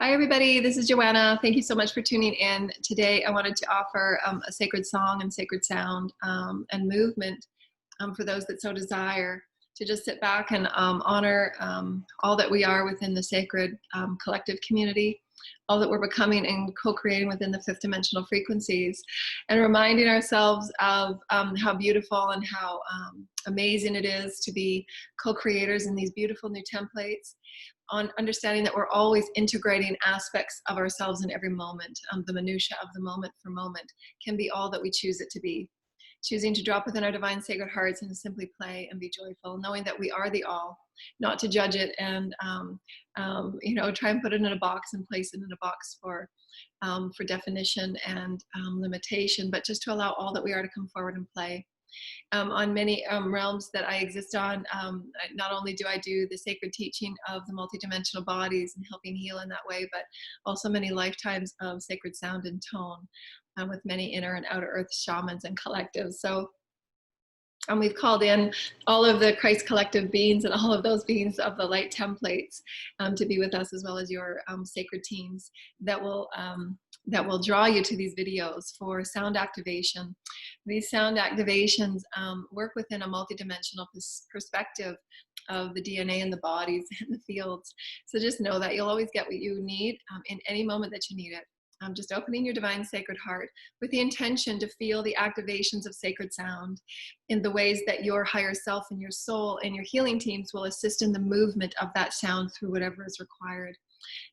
Hi, everybody. This is Joanna. Thank you so much for tuning in. Today, I wanted to offer a sacred song and sacred sound and movement for those that so desire to just sit back and honor all that we are within the sacred collective community, all that we're becoming and co-creating within the fifth dimensional frequencies, and reminding ourselves of how beautiful and how amazing it is to be co-creators in these beautiful new templates, on understanding that we're always integrating aspects of ourselves in every moment. The minutia of the moment for moment can be all that we choose it to be. Choosing to drop within our divine sacred hearts and simply play and be joyful, knowing that we are the all, not to judge it and try and put it in a box and place it in a box for definition and limitation, but just to allow all that we are to come forward and play. On many realms that I exist on, not only do I do the sacred teaching of the multidimensional bodies and helping heal in that way, but also many lifetimes of sacred sound and tone with many inner and outer earth shamans and collectives. So we've called in all of the Christ collective beings and all of those beings of the light templates to be with us, as well as your sacred teams that will draw you to these videos for sound activation. These sound activations work within a multidimensional perspective of the DNA in the bodies and the fields. So just know that you'll always get what you need in any moment that you need it. Just opening your divine sacred heart with the intention to feel the activations of sacred sound in the ways that your higher self and your soul and your healing teams will assist in the movement of that sound through whatever is required.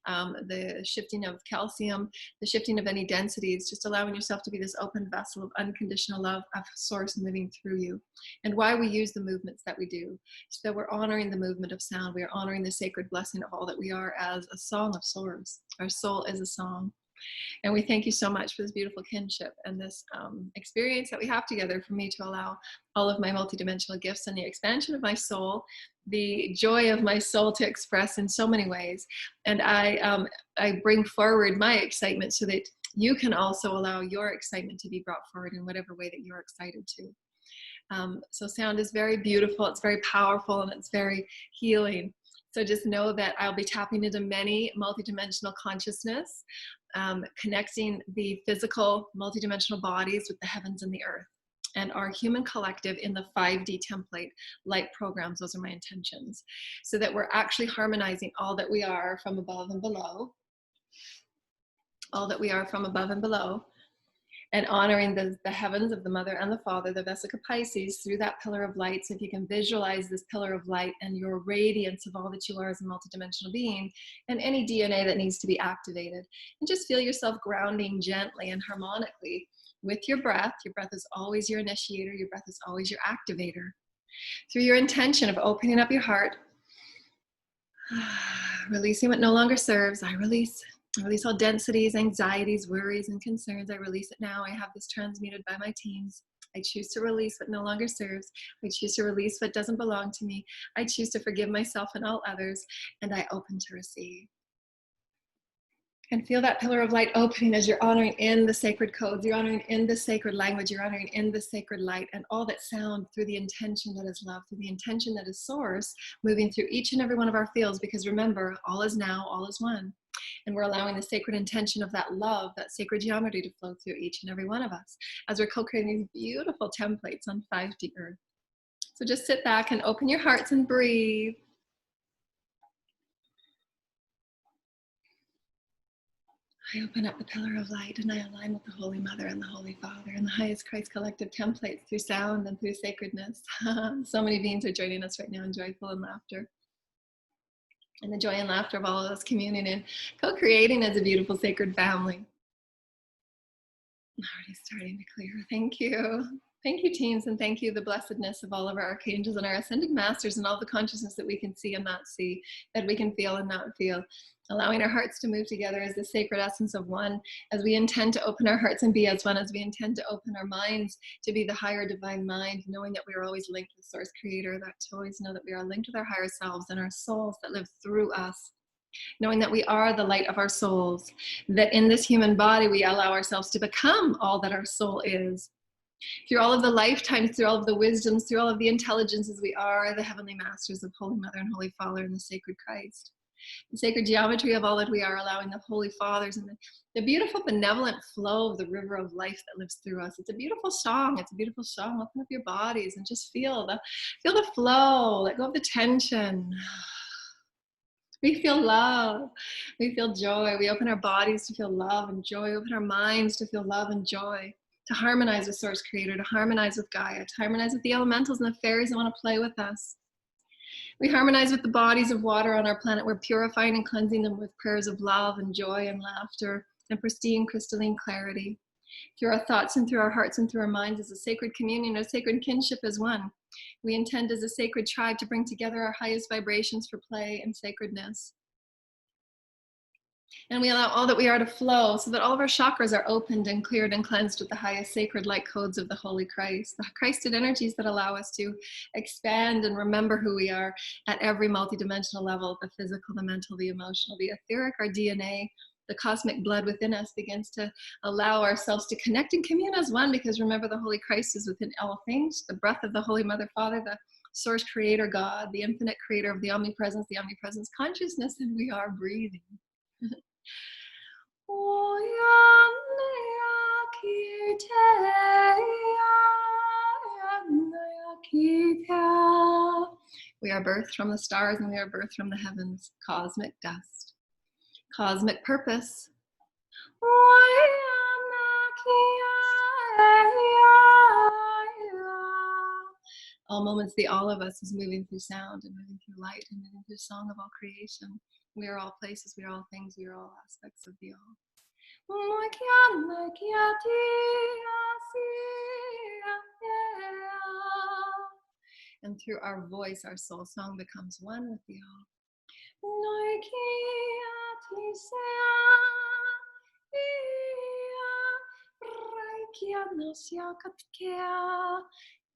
The shifting of calcium, the shifting of any densities, just allowing yourself to be this open vessel of unconditional love of source moving through you. And why we use the movements that we do. So we're honoring the movement of sound. We are honoring the sacred blessing of all that we are as a song of source. Our soul is a song. And we thank you so much for this beautiful kinship and this experience that we have together, for me to allow all of my multidimensional gifts and the expansion of my soul, the joy of my soul to express in so many ways. And I bring forward my excitement so that you can also allow your excitement to be brought forward in whatever way that you're excited to. So sound is very beautiful, it's very powerful, and it's very healing. So just know that I'll be tapping into many multidimensional consciousness, connecting the physical multidimensional bodies with the heavens and the earth, and our human collective in the 5D template light programs. Those are my intentions, so that we're actually harmonizing all that we are from above and below, all that we are from above and below, and honoring the heavens of the Mother and the Father, the Vesica Pisces, through that pillar of light. So if you can visualize this pillar of light and your radiance of all that you are as a multidimensional being, and any DNA that needs to be activated, and just feel yourself grounding gently and harmonically with your breath. Your breath is always your initiator. Your breath is always your activator. Through your intention of opening up your heart, releasing what no longer serves. I release all densities, anxieties, worries, and concerns. I release it now. I have this transmuted by my teams. I choose to release what no longer serves. I choose to release what doesn't belong to me. I choose to forgive myself and all others, and I open to receive. And feel that pillar of light opening as you're honoring in the sacred codes, you're honoring in the sacred language, you're honoring in the sacred light, and all that sound through the intention that is love, through the intention that is source, moving through each and every one of our fields. Because remember, all is now, all is one. And we're allowing the sacred intention of that love, that sacred geometry, to flow through each and every one of us as we're co-creating these beautiful templates on 5D Earth. So just sit back and open your hearts and breathe. I open up the pillar of light and I align with the Holy Mother and the Holy Father and the highest Christ collective templates through sound and through sacredness. So many beings are joining us right now in joyful and laughter. And the joy and laughter of all of us communing and co-creating as a beautiful sacred family. Already starting to clear. Thank you. Thank you, teams, and thank you, the blessedness of all of our archangels and our ascended masters and all the consciousness that we can see and not see, that we can feel and not feel. Allowing our hearts to move together as the sacred essence of one, as we intend to open our hearts and be as one, as we intend to open our minds to be the higher divine mind, knowing that we are always linked with Source Creator, that to always know that we are linked with our higher selves and our souls that live through us. Knowing that we are the light of our souls, that in this human body we allow ourselves to become all that our soul is. Through all of the lifetimes, through all of the wisdoms, through all of the intelligences, we are the heavenly masters of Holy Mother and Holy Father and the sacred Christ. the sacred geometry of all that we are, allowing the Holy Fathers and the beautiful benevolent flow of the river of life that lives through us. It's a beautiful song. It's a beautiful song. Open up your bodies and just feel the flow. Let go of the tension. We feel love. We feel joy. We open our bodies to feel love and joy. We open our minds to feel love and joy. To harmonize with Source Creator, to harmonize with Gaia, to harmonize with the elementals and the fairies that want to play with us. We harmonize with the bodies of water on our planet. We're purifying and cleansing them with prayers of love and joy and laughter and pristine crystalline clarity. Through our thoughts and through our hearts and through our minds as a sacred communion, a sacred kinship as one. We intend as a sacred tribe to bring together our highest vibrations for play and sacredness. And we allow all that we are to flow so that all of our chakras are opened and cleared and cleansed with the highest sacred light codes of the Holy Christ, the Christed energies that allow us to expand and remember who we are at every multidimensional level, the physical, the mental, the emotional, the etheric, our DNA, the cosmic blood within us begins to allow ourselves to connect and commune as one, because remember, the Holy Christ is within all things, the breath of the Holy Mother Father, the Source Creator God, the infinite creator of the omnipresence consciousness, and we are breathing. We are birthed from the stars and we are birthed from the heavens. Cosmic dust. Cosmic purpose. All moments, the all of us is moving through sound and moving through light and moving through song of all creation. We are all places, we are all things, we are all aspects of the all. And through our voice, our soul song becomes one with the all.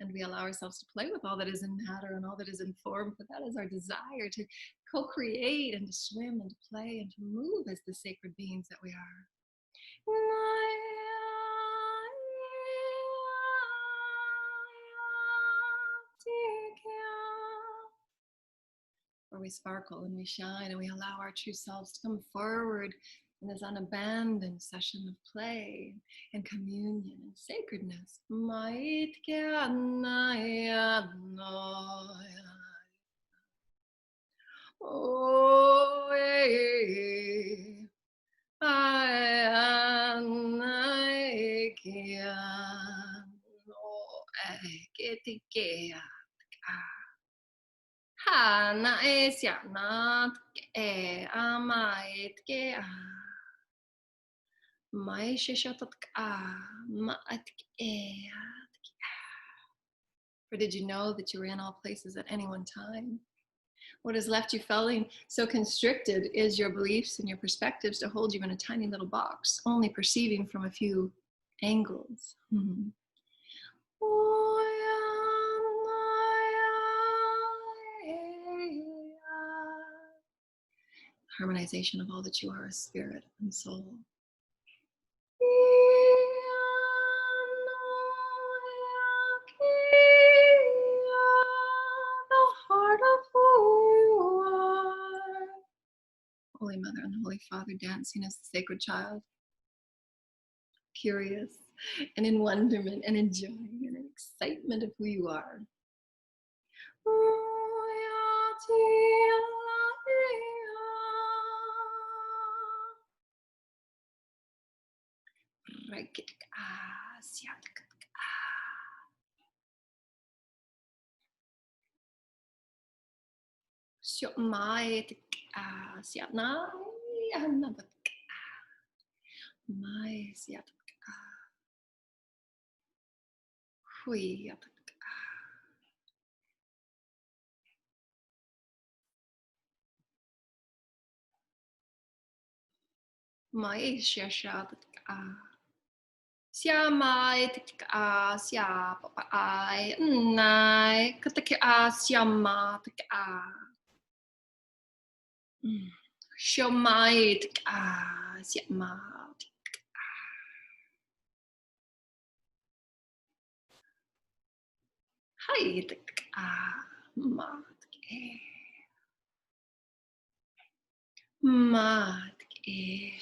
And we allow ourselves to play with all that is in matter and all that is in form, for that is our desire to co-create and to swim and to play and to move as the sacred beings that we are. Where we sparkle and we shine and we allow our true selves to come forward in this unabandoned session of play and communion and sacredness. For did you know that you were in all places at any one time? What has left you feeling so constricted is your beliefs and your perspectives to hold you in a tiny little box, only perceiving from a few angles. Harmonization of all that you are as spirit and soul. The heart of who you are. Holy Mother and the Holy Father dancing as the sacred child, curious and in wonderment and enjoying and in excitement of who you are. mat e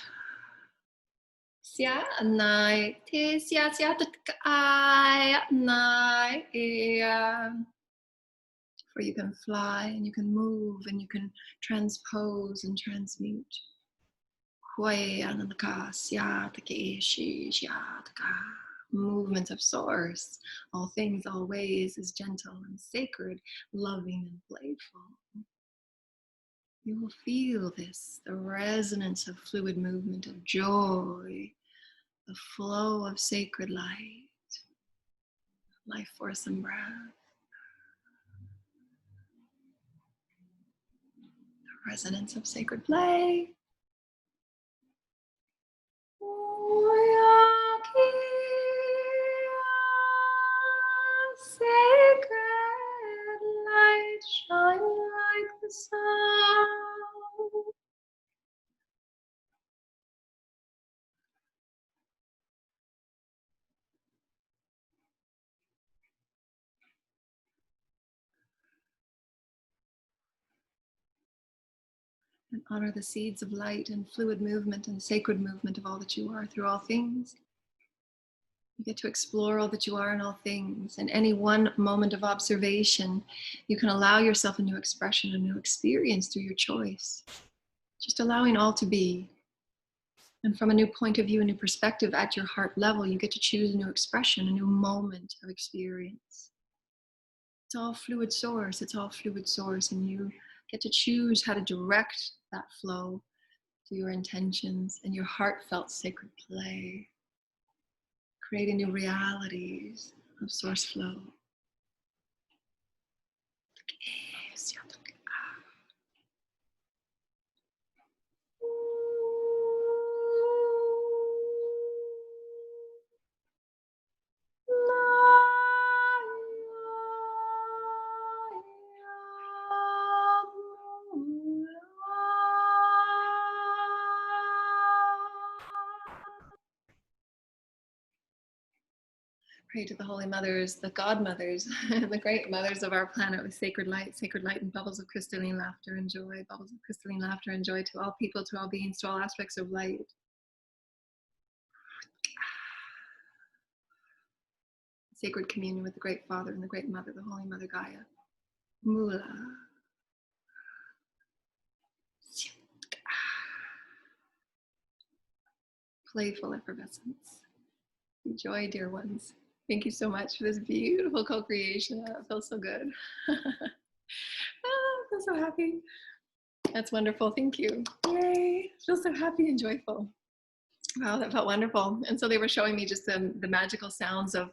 sia nai te sia sia ai nai e for you can fly and you can move and you can transpose and transmute. Movement of source, all things, all ways, is gentle and sacred, loving and playful. You will feel this, the resonance of fluid movement, of joy, the flow of sacred light, life force and breath, the resonance of sacred play. Sacred light shine like the sun. And honor the seeds of light and fluid movement and sacred movement of all that you are through all things. You get to explore all that you are in all things. In any one moment of observation, you can allow yourself a new expression, a new experience through your choice. Just allowing all to be. And from a new point of view, a new perspective at your heart level, you get to choose a new expression, a new moment of experience. It's all fluid source. It's all fluid source. And you get to choose how to direct that flow to your intentions and your heartfelt sacred play, creating new realities of source flow. Pray to the Holy Mothers, the God Mothers, the great mothers of our planet with sacred light and bubbles of crystalline laughter and joy, bubbles of crystalline laughter and joy to all people, to all beings, to all aspects of light. Sacred communion with the Great Father and the Great Mother, the Holy Mother Gaia. Mula. Playful effervescence. Enjoy, dear ones. Thank you so much for this beautiful co-creation. It feels so good. I feel so happy. That's wonderful. Thank you. Yay. I feel so happy and joyful. Wow, that felt wonderful. And so they were showing me just the magical sounds of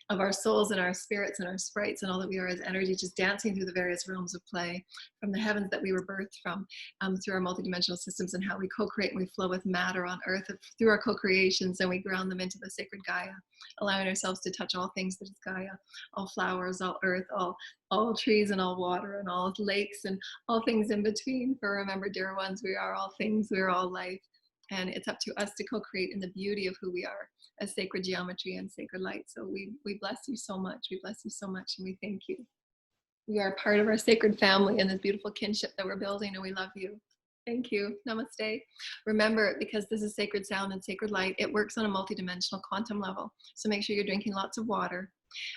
our souls and our spirits and our sprites and all that we are as energy, just dancing through the various realms of play from the heavens that we were birthed from, through our multidimensional systems, and how we co-create and we flow with matter on earth through our co-creations, and we ground them into the sacred Gaia, allowing ourselves to touch all things that is Gaia, all flowers, all earth, all trees and all water and all lakes and all things in between. For remember, dear ones, we are all things, we are all life. And it's up to us to co-create in the beauty of who we are as sacred geometry and sacred light. So we bless you so much. We bless you so much, and we thank you. We are part of our sacred family and this beautiful kinship that we're building, and we love you. Thank you. Namaste. Remember, because this is sacred sound and sacred light, it works on a multidimensional quantum level. So make sure you're drinking lots of water.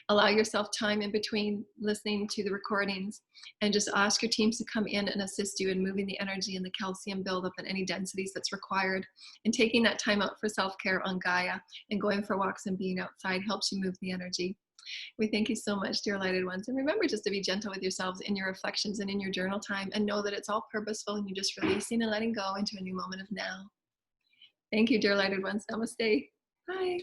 Allow yourself time in between listening to the recordings, and just ask your teams to come in and assist you in moving the energy and the calcium buildup and any densities that's required. And taking that time out for self-care on Gaia and going for walks and being outside helps you move the energy. We thank you so much, dear lighted ones. And remember just to be gentle with yourselves in your reflections and in your journal time, and know that it's all purposeful and you're just releasing and letting go into a new moment of now. Thank you, dear lighted ones. Namaste. Bye.